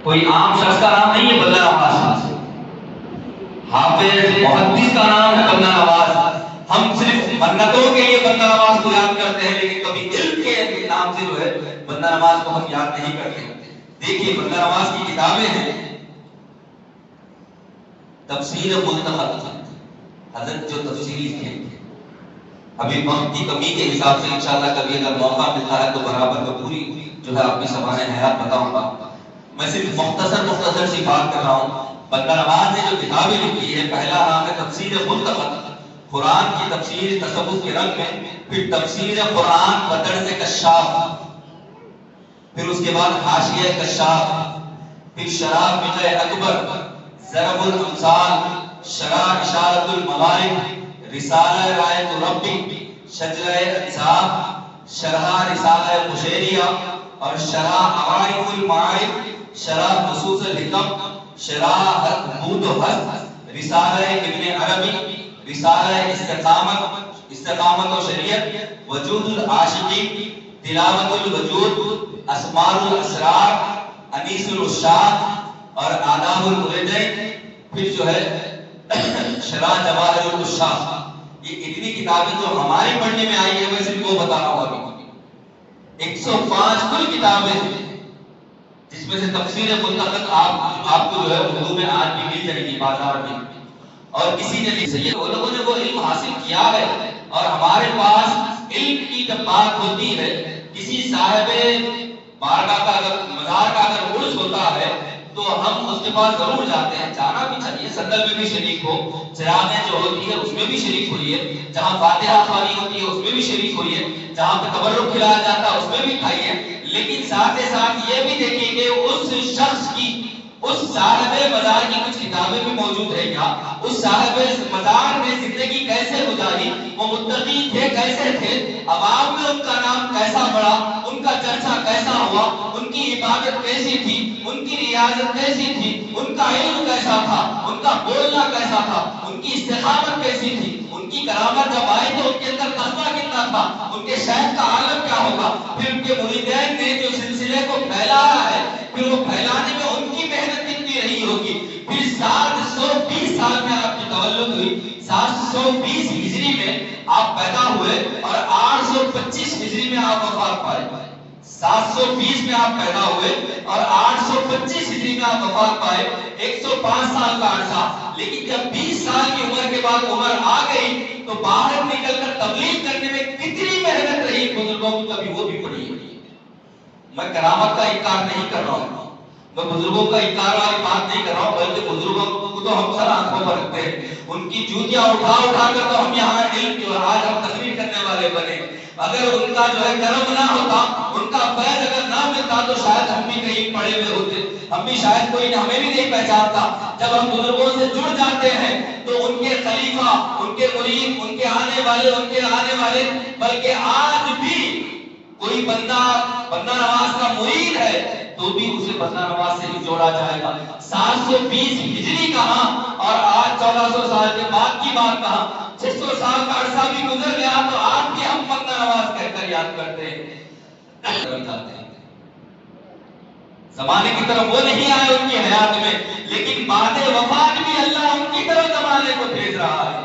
کوئی عام شخص کا نام نہیں ہے بندہ نواز، حافظ محدث کا نام ہے بندہ نواز۔ ہم صرف منتوں کے لیے بندہ نواز کو یاد کرتے ہیں، لیکن کبھی علم کے نام سے جو ہے بندہ نواز کو ہم یاد نہیں کرتے۔ دیکھیے بندہ نواز کی کتابیں ہیں، تفسیر منتخب، حضرت جو تفسیر لکھے، ابھی وقت کی کمی کے حساب سے انشاءاللہ کبھی اگر موقع ملتا ہے تو برابر میں پوری جو ہے اپنی سوانح حیات بتاؤں گا۔ میں صرف مختصر سی بات کر رہا ہوں۔ بندہ نواز نے جو کتابیں لکھی ہے، پہلا نام ہے تفسیر منتخب، قرآن کی تفسیر تصوف کے رنگ میں، پھر تفسیر قرآن بدر سے کشاف، پھر اس کے بعد حاشیہ کشاف، پھر شرح فقہ اکبر، ضرب الامثال، شرح اشارۃ الموارد، رسالہ رائت ربی، شجرہ انصاف، شرح رسالہ قشیریہ، اور شرح عوارض المعارف، شرح نصوص الحکم، شرح حدود و حد، رسالہ ابن عربی، رسالہ استقامت و شریعت، وجود العاشقین، تلاوت الوجود، اسمار الاسرار، انیس العشاق اور آداب المریدین، پھر جو ہے شرح جواہر العشاق۔ یہ اتنی کتابیں جو ہماری پڑھنے میں آئی ہے، میں صرف وہ بتا رہا ہوں۔ ابھی 105 کل کتابیں ہیں، جس میں سے تفسیر منتخب آپ کو جو ہے اردو میں آج بھی مل جائے گی بازار میں، اور کسی نے وہ لوگوں نے وہ علم حاصل کیا ہے۔ اور ہمارے پاس علم کی جب بات ہوتی ہے، کسی صاحب بارگاہ کا اگر مزار کا اگر عرس ہوتا ہے تو ہم اس کے پاس ضرور جاتے ہیں، جانا بھی چاہیے، صدر میں بھی شریک ہو، چراغیں جو ہوتی ہے اس میں بھی شریک ہوئیے، جہاں فاتحہ خوانی ہوتی ہے اس میں بھی شریک ہوئیے، جہاں پہ تبرک کھلایا جاتا ہے اس میں بھی کھائیے، لیکن ساتھ ہی ساتھ یہ بھی دیکھیے کہ اس شخص کی، اس صاحب مزار کی کچھ کتابیں بھی موجود ہیں کیا، اس صاحب مزار نے زندگی کیسے گزاری، وہ متقی تھے کیسے تھے، عوام میں ان کا نام کیسا بڑھا، ان کا چرچا کیسا ہوا، ان کی عبادت کیسی تھی، ان کی ریاضت کیسی تھی، ان کا علم کیسا تھا، ان کا بولنا کیسا تھا، ان کی استقامت کیسی تھی، ان کی کرامت جب آئی تو ان کے اندر تقویٰ کتنا تھا، ان کے شیخ کا عالم کیا ہوگا، پھر ان کے مریدین نے جو سلسلے کو پھیلایا ہے، پھر وہ پھیلانے میں ان کی محنت کتنی رہی ہوگی۔ پھر 720 سال میں آپ کی تولد ہوئی، 720 ہجری میں آپ پیدا ہوئے اور 825 ہجری میں آپ وفات پائے۔ 720 میں آپ پیدا ہوئے اور 825 ہجری میں آپ وفات پائے، 105 سال کا عرصہ۔ لیکن جب 20 سال کی عمر کے بعد عمر آ گئی تو باہر نکل کر تبلیغ کرنے میں کتنی محنت رہی بزرگوں کی، کبھی وہ بھی پڑھی ہوئی۔ میں کرامت کا انکار نہیں کر رہا ہوں، میں بزرگوں کا انکار والی بات نہیں کر رہا ہوں، بلکہ بزرگوں کو تو ہم سر آنکھوں پر رکھتے ہیں، ان کی جوتیاں اٹھا کر تو ہم یہاں علم جو آج ہم تقریر کرنے والے بنے۔ اگر ان کا جو ہے کرم نہ ہوتا، ان کا فیض اگر نہ ملتا تو شاید ہم بھی کہیں پڑے ہوئے ہوتے، ہم بھی شاید کوئی ہمیں بھی نہیں پہچانتا۔ جب ہم بزرگوں سے جڑ جاتے ہیں تو ان کے خلیفہ، ان کے مرید، ان کے آنے والے، بلکہ آج بھی کوئی بندہ نواز کا مرید ہے تو بھی اسے بندہ نواز سے ہی جوڑا جائے گا۔ 720 ہجری کہاں اور آج 1400 سال کے بعد کی بات کہاں، 600 سال کا عرصہ بھی گزر گیا تو آج بھی ہم بندہ نواز کہہ کر یاد کرتے ہیں۔ زمانے کی طرف وہ نہیں آئے ان کی حیات میں، لیکن بعد وفات بھی اللہ ان کی طرف زمانے کو بھیج رہا ہے۔